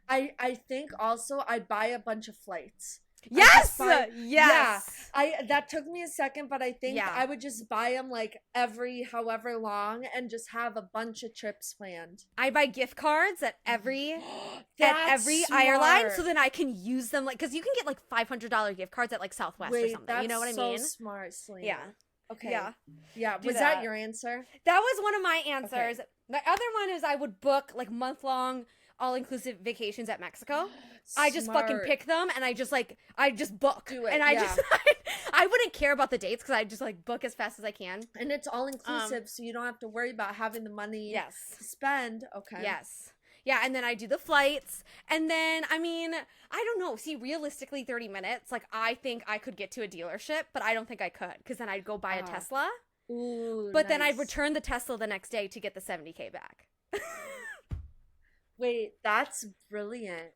Speaker 2: I think also I'd buy a bunch of flights.
Speaker 1: Yes.
Speaker 2: Yeah. That took me a second, but I think I would just buy them like every however long and just have a bunch of trips planned.
Speaker 1: I buy gift cards at every airline, so then I can use them, like, because you can get like $500 gift cards at like Southwest or something. You know what I mean?
Speaker 2: So smart, Selena.
Speaker 1: Yeah.
Speaker 2: Okay.
Speaker 1: Yeah.
Speaker 2: Was that your answer?
Speaker 1: That was one of my answers. Okay. The other one is I would book like month-long all-inclusive vacations at Mexico. I just fucking pick them, and I just book.
Speaker 2: Do it,
Speaker 1: and I wouldn't care about the dates, because I just like book as fast as I can.
Speaker 2: And it's all-inclusive, so you don't have to worry about having the money to spend. Okay.
Speaker 1: Yes. Yeah, and then I do the flights, and then, I mean, I don't know. See, realistically, 30 minutes, like, I think I could get to a dealership, but I don't think I could, because then I'd go buy a Tesla.
Speaker 2: Ooh,
Speaker 1: but then I'd return the Tesla the next day to get the $70K back.
Speaker 2: Wait, that's brilliant.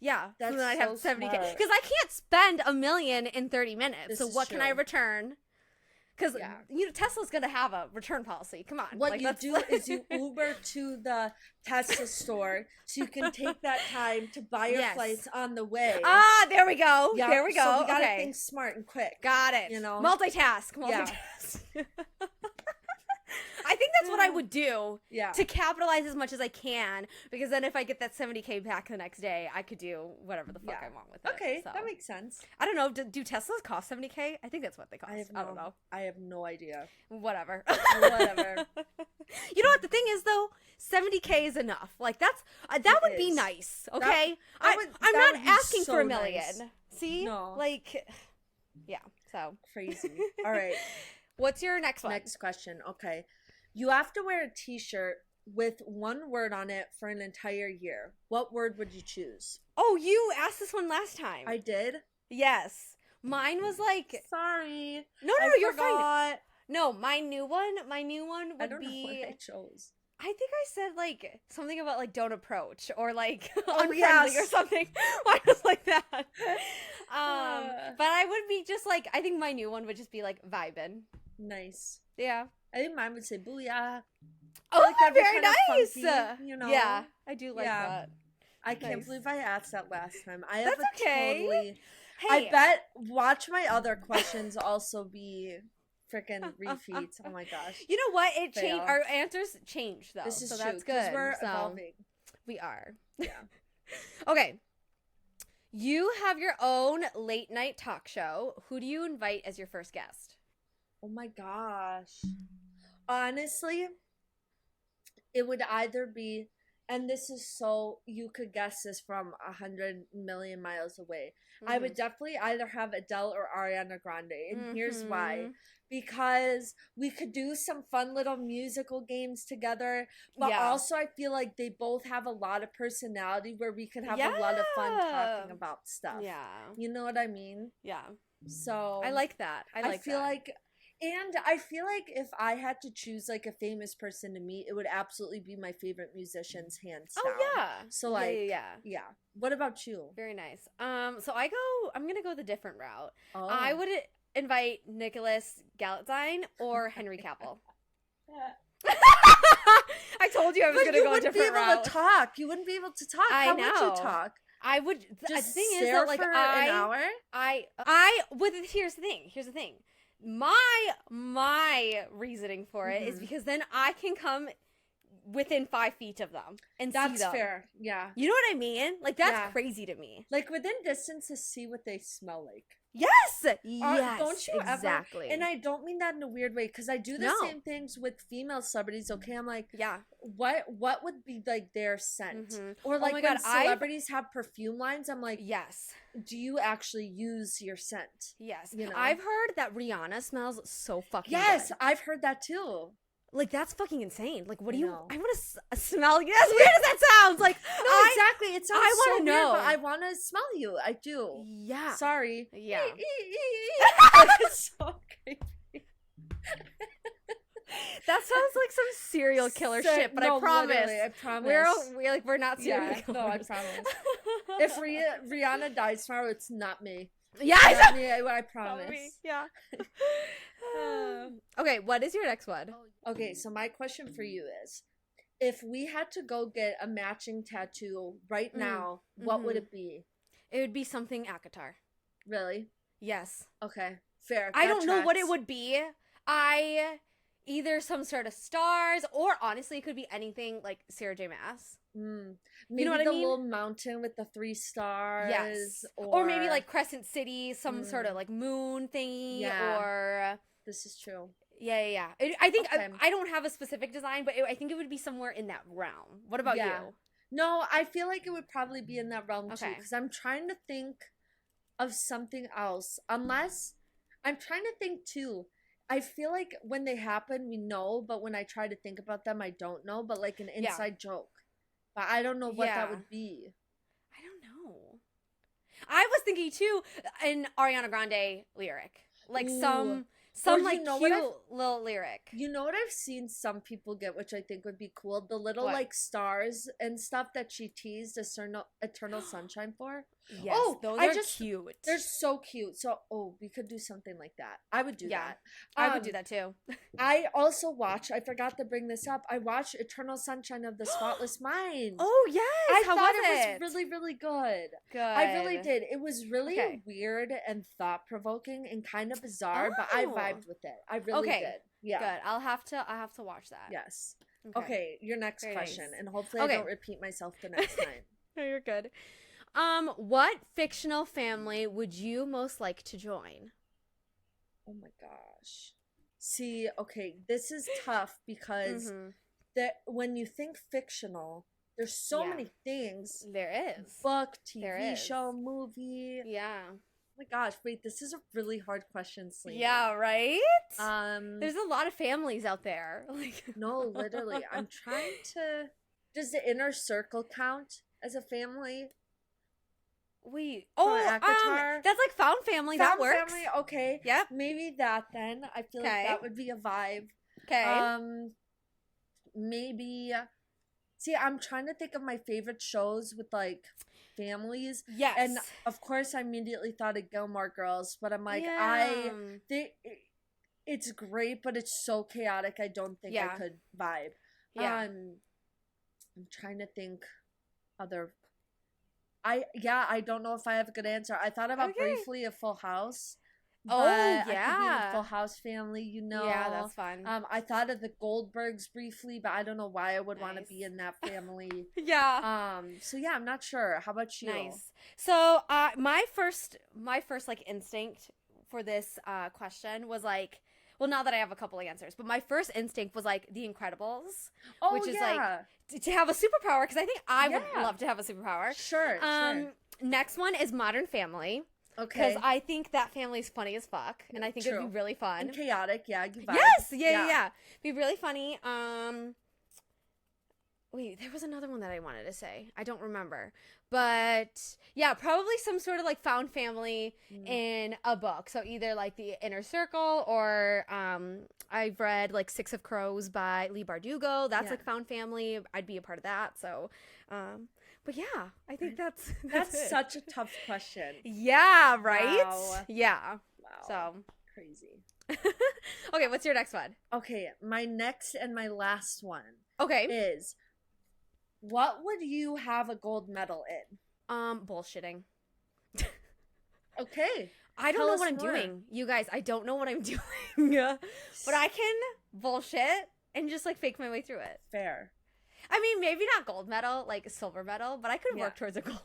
Speaker 1: Yeah,
Speaker 2: that's
Speaker 1: so then I'd have $70K.
Speaker 2: Smart.
Speaker 1: Because I can't spend $1 million in 30 minutes, so what can I return? Because Tesla's going to have a return policy. Come on.
Speaker 2: What you do is you Uber to the Tesla store so you can take that time to buy your flights on the way.
Speaker 1: Ah, there we go.
Speaker 2: Yep.
Speaker 1: There we go.
Speaker 2: So we gotta think smart and quick.
Speaker 1: Got it.
Speaker 2: You know?
Speaker 1: Multitask. I think that's what I would do to capitalize as much as I can, because then if I get that $70K back the next day, I could do whatever the fuck I want with it.
Speaker 2: Okay,
Speaker 1: so.
Speaker 2: that makes sense.
Speaker 1: I don't know. Do Teslas cost $70K? I think that's what they cost. I don't know.
Speaker 2: I have no idea.
Speaker 1: Whatever.
Speaker 2: Whatever.
Speaker 1: You know what the thing is, though? $70K is enough. Like, that would be nice, okay? I'm not asking for $1 million. Nice. See?
Speaker 2: No.
Speaker 1: Like, yeah, so.
Speaker 2: Crazy. All right.
Speaker 1: What's your next one?
Speaker 2: Next question. Okay. You have to wear a t-shirt with one word on it for an entire year. What word would you choose?
Speaker 1: Oh, you asked this one last time.
Speaker 2: I did?
Speaker 1: Yes. Mine was like...
Speaker 2: Sorry.
Speaker 1: No, you're fine. No, my new one would be...
Speaker 2: I don't know what I chose.
Speaker 1: I think I said, like, something about, like, don't approach, or, like, unfriendly or something. Mine was like that. But I would be just, like, I think my new one would just be, like, vibin'.
Speaker 2: Nice.
Speaker 1: Yeah.
Speaker 2: I think mine would say booyah.
Speaker 1: Oh, like very nice.
Speaker 2: Funky, you know?
Speaker 1: Yeah, I do like that.
Speaker 2: I can't believe I asked that last time.
Speaker 1: That's okay.
Speaker 2: Hey. I bet, watch my other questions also be freaking refeeds. Oh my gosh.
Speaker 1: You know what? It changed. Our answers changed, though.
Speaker 2: This is
Speaker 1: so
Speaker 2: true,
Speaker 1: that's good.
Speaker 2: We're evolving.
Speaker 1: We are.
Speaker 2: Yeah.
Speaker 1: Okay. You have your own late night talk show. Who do you invite as your first guest?
Speaker 2: Oh my gosh. Honestly, it would either be, and this is so, you could guess this from 100 million miles away. I would definitely either have Adele or Ariana Grande. And here's why. Because we could do some fun little musical games together. But also I feel like they both have a lot of personality where we could have a lot of fun talking about stuff.
Speaker 1: Yeah.
Speaker 2: You know what I mean?
Speaker 1: Yeah.
Speaker 2: So.
Speaker 1: I like that. I
Speaker 2: feel like... And I feel like if I had to choose like a famous person to meet, it would absolutely be my favorite musicians, hands down.
Speaker 1: Oh yeah.
Speaker 2: So like yeah. What about you?
Speaker 1: Very nice. So I'm gonna go the different route.
Speaker 2: Oh.
Speaker 1: I would invite Nicholas Galitzine or Henry Cavill. I told you I was gonna go a different route.
Speaker 2: You wouldn't be able to talk. How would you talk?
Speaker 1: I would.
Speaker 2: Just
Speaker 1: the thing
Speaker 2: is that like
Speaker 1: an
Speaker 2: hour.
Speaker 1: Here's the thing. My reasoning for it is because then I can come within 5 feet of them and see them.
Speaker 2: That's fair. Yeah.
Speaker 1: You know what I mean? Like, that's crazy to me.
Speaker 2: Like, within distance to see what they smell like.
Speaker 1: Yes! Yes,
Speaker 2: don't you
Speaker 1: exactly.
Speaker 2: Ever, and I don't mean that in a weird way, because I do the same things with female celebrities, okay? I'm like, what would be, like, their scent? Or, like, when celebrities have perfume lines, I'm like,
Speaker 1: yes.
Speaker 2: Do you actually use your scent?
Speaker 1: Yes.
Speaker 2: You know?
Speaker 1: I've heard that Rihanna smells so fucking
Speaker 2: good.
Speaker 1: good.
Speaker 2: I've heard that, too.
Speaker 1: Like, that's fucking insane. Like, what do you...
Speaker 2: know.
Speaker 1: I want to smell you. As weird as that sounds. Like,
Speaker 2: no, exactly. It sounds
Speaker 1: I
Speaker 2: so
Speaker 1: wanna
Speaker 2: weird,
Speaker 1: know.
Speaker 2: but I want to smell you. I do.
Speaker 1: Yeah.
Speaker 2: Sorry.
Speaker 1: Yeah.
Speaker 2: It's so creepy.
Speaker 1: That sounds like some serial killer shit, but
Speaker 2: no,
Speaker 1: I promise.
Speaker 2: I promise.
Speaker 1: We're not serial killers.
Speaker 2: No, I promise. If Rihanna dies tomorrow, it's not me.
Speaker 1: Yeah,
Speaker 2: Not me, I promise.
Speaker 1: Yeah. Okay, what is your next one?
Speaker 2: Okay, so my question for you is, if we had to go get a matching tattoo right now, what would it be?
Speaker 1: It would be something Akatar.
Speaker 2: Really?
Speaker 1: Yes.
Speaker 2: Okay, fair.
Speaker 1: I don't know what it would be. Either some sort of stars, or honestly, it could be anything like Sarah J. Maas.
Speaker 2: Maybe
Speaker 1: you know what I mean?
Speaker 2: little mountain with the 3 stars.
Speaker 1: Yes. Or maybe like Crescent City, some sort of like moon thingy.
Speaker 2: Yeah.
Speaker 1: Or
Speaker 2: this is true.
Speaker 1: Yeah. I think I don't have a specific design, but I think it would be somewhere in that realm. What about you?
Speaker 2: No, I feel like it would probably be in that realm too,
Speaker 1: Okay.
Speaker 2: because I'm trying to think of something else. Unless I'm trying to think too. I feel like when they happen, we know, but when I try to think about them, I don't know. But like an inside joke. But I don't know what that would be.
Speaker 1: I don't know. I was thinking too, an Ariana Grande lyric. Like some like cute little lyric.
Speaker 2: You know what I've seen some people get, which I think would be cool? The little like stars and stuff that she teased Eternal Sunshine for.
Speaker 1: Yes, those are cute.
Speaker 2: They're so cute. So, we could do something like that. I would do that.
Speaker 1: I would do that too.
Speaker 2: I also I forgot to bring this up. I watched Eternal Sunshine of the Spotless Mind.
Speaker 1: Oh, yes.
Speaker 2: I
Speaker 1: How
Speaker 2: thought
Speaker 1: was
Speaker 2: it was really, really good.
Speaker 1: Good.
Speaker 2: I really did. It was really weird and thought-provoking and kind of bizarre, but I vibed with it. I really did. Yeah.
Speaker 1: Good. I'll have to watch that.
Speaker 2: Yes. Okay, your next question.
Speaker 1: Nice.
Speaker 2: And hopefully I don't repeat myself the next time.
Speaker 1: No, you're good. What fictional family would you most like to join?
Speaker 2: Oh my gosh. See, okay, this is tough because when you think fictional, there's so many things.
Speaker 1: There is.
Speaker 2: Book, TV show, movie.
Speaker 1: Yeah.
Speaker 2: Oh my gosh, wait, this is a really hard question, Selena.
Speaker 1: Yeah, right?
Speaker 2: There's
Speaker 1: a lot of families out there.
Speaker 2: No, literally. I'm trying to... Does the Inner Circle count as a family?
Speaker 1: Wait.
Speaker 2: Akatar?
Speaker 1: That's like found family. That works.
Speaker 2: Found family, okay.
Speaker 1: Yep.
Speaker 2: Maybe that then. I feel like that would be a vibe.
Speaker 1: Okay.
Speaker 2: Maybe... See, I'm trying to think of my favorite shows with, like, families.
Speaker 1: Yes.
Speaker 2: And, of course, I immediately thought of Gilmore Girls, but I'm like, it's great, but it's so chaotic, I don't think I could vibe.
Speaker 1: Yeah.
Speaker 2: I'm trying to think I don't know if I have a good answer. I thought about briefly a Full House. I could be in a Full House family, you know.
Speaker 1: Yeah, that's fun.
Speaker 2: I thought of the Goldbergs briefly, but I don't know why I would want to be in that family. So yeah, I'm not sure. How about you?
Speaker 1: Nice. So my first like instinct for this question was like, well, now that I have a couple of answers, but my first instinct was like The Incredibles, which is like to have a superpower, because I think I would love to have a superpower.
Speaker 2: Sure.
Speaker 1: Next one is Modern Family.
Speaker 2: Okay.
Speaker 1: Because I think that family's funny as fuck, and I think it'd be really fun.
Speaker 2: And chaotic, you vibe.
Speaker 1: Yes, yeah. Be really funny. Wait, there was another one that I wanted to say. I don't remember. But yeah, probably some sort of like found family in a book. So either like The Inner Circle, or I've read like Six of Crows by Leigh Bardugo. That's like found family. I'd be a part of that. So but yeah, I think that's
Speaker 2: such a tough question.
Speaker 1: Yeah, right?
Speaker 2: Wow.
Speaker 1: Yeah.
Speaker 2: Wow.
Speaker 1: So
Speaker 2: crazy.
Speaker 1: Okay, what's your next one?
Speaker 2: Okay, my next and my last one
Speaker 1: is,
Speaker 2: what would you have a gold medal in?
Speaker 1: Bullshitting.
Speaker 2: Okay.
Speaker 1: I don't know what I'm doing. You guys, I don't know what I'm doing. But I can bullshit and just like fake my way through it.
Speaker 2: Fair.
Speaker 1: I mean, maybe not gold medal, like silver medal, but I could work towards a gold.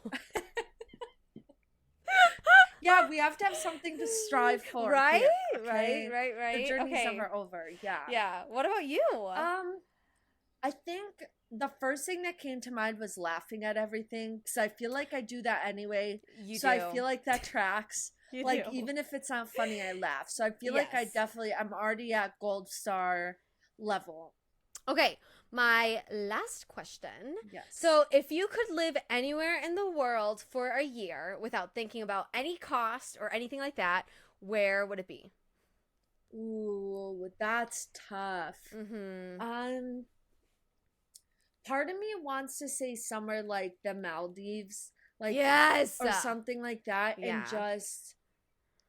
Speaker 2: Yeah, we have to have something to strive for.
Speaker 1: Right?
Speaker 2: Here, okay?
Speaker 1: Right.
Speaker 2: The journey's never over. Yeah.
Speaker 1: Yeah. What about you?
Speaker 2: I think the first thing that came to mind was laughing at everything, because I feel like I do that anyway. I feel like that tracks. Even if it's not funny, I laugh. So I feel like I'm already at gold star. level.
Speaker 1: Okay, my last question.
Speaker 2: Yes.
Speaker 1: So, if you could live anywhere in the world for a year without thinking about any cost or anything like that, where would it be?
Speaker 2: Ooh, that's tough. Part of me wants to say somewhere like the Maldives, like
Speaker 1: yes,
Speaker 2: or something like that,
Speaker 1: yeah.
Speaker 2: and just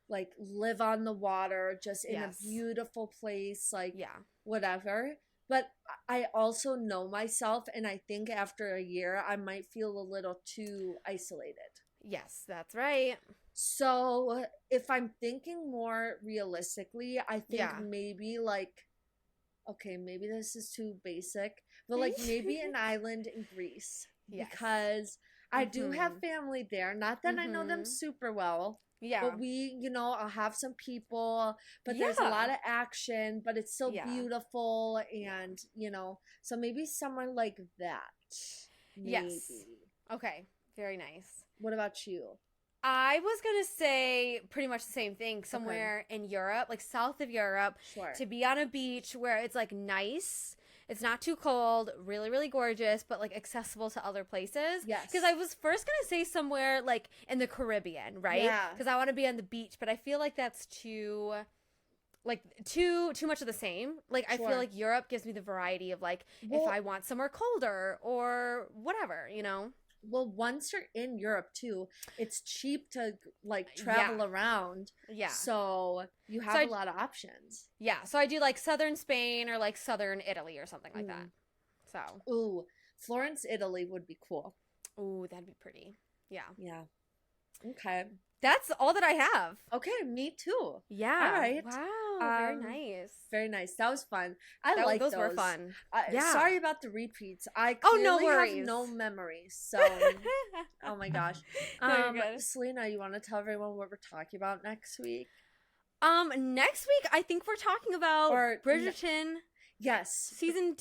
Speaker 2: like live on the water, just in
Speaker 1: yes.
Speaker 2: a beautiful place, like
Speaker 1: yeah,
Speaker 2: whatever. But I also know myself, and I think after a year, I might feel a little too isolated.
Speaker 1: Yes, that's right.
Speaker 2: So if I'm thinking more realistically, I think
Speaker 1: Yeah.
Speaker 2: maybe like, okay, maybe this is too basic, but like maybe an island in Greece.
Speaker 1: Yes.
Speaker 2: Because I do have family there. Not that I know them super well.
Speaker 1: Yeah.
Speaker 2: But we, you know, I'll have some people, but there's a lot of action, but it's still beautiful, and, you know, so maybe somewhere like that. Maybe.
Speaker 1: Yes. Okay. Very nice.
Speaker 2: What about you?
Speaker 1: I was going to say pretty much the same thing. Somewhere in Europe, like south of Europe, to be on a beach where it's like nice. It's not too cold, really, really gorgeous, but like accessible to other places.
Speaker 2: Yes.
Speaker 1: Because I was first going to say somewhere like in the Caribbean, right?
Speaker 2: Yeah.
Speaker 1: Because I want to be on the beach, but I feel like that's too much of the same. Like I feel like Europe gives me the variety of like if I want somewhere colder or whatever, you know?
Speaker 2: Well, once you're in Europe too, it's cheap to like travel around. Yeah. So you have a lot of options.
Speaker 1: Yeah. So I do like southern Spain or like southern Italy or something like that. So.
Speaker 2: Ooh, Florence, Italy would be cool.
Speaker 1: Ooh, that'd be pretty. Yeah.
Speaker 2: Yeah. Okay.
Speaker 1: That's all that I have.
Speaker 2: Okay, me too.
Speaker 1: Yeah.
Speaker 2: All right.
Speaker 1: Wow. Very nice.
Speaker 2: Very nice. That was fun. I like those.
Speaker 1: Those were fun.
Speaker 2: Yeah. Sorry about the repeats. I clearly
Speaker 1: no worries.
Speaker 2: have no memories. So, oh my gosh. Selena, you want to tell everyone what we're talking about next week?
Speaker 1: Next week I think we're talking about Bridgerton.
Speaker 2: Yes.
Speaker 1: Season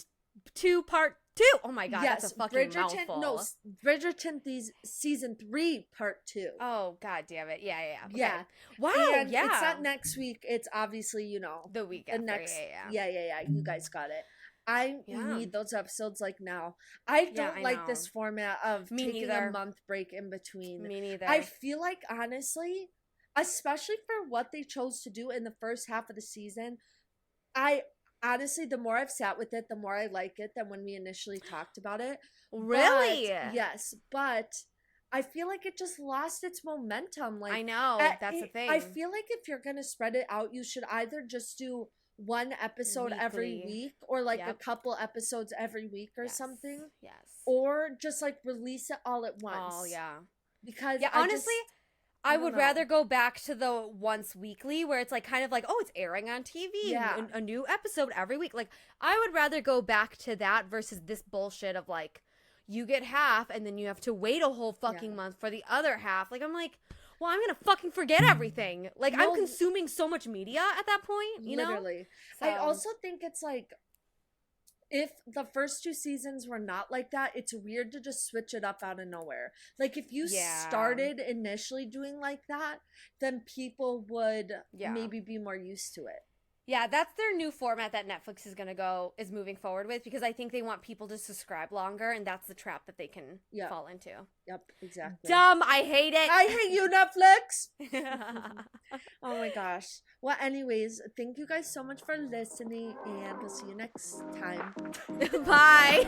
Speaker 1: 2, part 2. Oh my god, that's a fucking mouthful.
Speaker 2: No, Bridgerton season 3, part 2.
Speaker 1: Oh god damn it. Yeah. Okay.
Speaker 2: Yeah.
Speaker 1: Wow,
Speaker 2: and it's not next week. It's obviously, you know,
Speaker 1: the week after.
Speaker 2: Yeah. You guys got it. I need those episodes like now. I don't like this format of taking a month break in between.
Speaker 1: Me neither.
Speaker 2: I feel like, honestly, especially for what they chose to do in the first half of the season, honestly, the more I've sat with it, the more I like it than when we initially talked about it.
Speaker 1: Really?
Speaker 2: Yes, but I feel like it just lost its momentum. Like,
Speaker 1: I know, that's the thing.
Speaker 2: I feel like if you're going to spread it out, you should either just do one episode every week or like a couple episodes every week or something.
Speaker 1: Yes.
Speaker 2: Or just like release it all at once.
Speaker 1: Oh, yeah.
Speaker 2: Because
Speaker 1: honestly, I would rather go back to the once weekly where it's like kind of like, oh, it's airing on TV.
Speaker 2: Yeah.
Speaker 1: A new episode every week. Like, I would rather go back to that versus this bullshit of like, you get half and then you have to wait a whole fucking month for the other half. Like, I'm like, well, I'm going to fucking forget everything. Like, I'm consuming so much media at that point, you know?
Speaker 2: Literally. So. I also think it's like, if the first 2 seasons were not like that, it's weird to just switch it up out of nowhere. Like, if you started initially doing like that, then people would maybe be more used to it.
Speaker 1: Yeah, that's their new format that Netflix is moving forward with, because I think they want people to subscribe longer, and that's the trap that they can fall into.
Speaker 2: Yep, exactly.
Speaker 1: Dumb, I hate it.
Speaker 2: I hate you, Netflix. Oh my gosh. Well, anyways, thank you guys so much for listening, and we'll see you next time.
Speaker 1: Bye.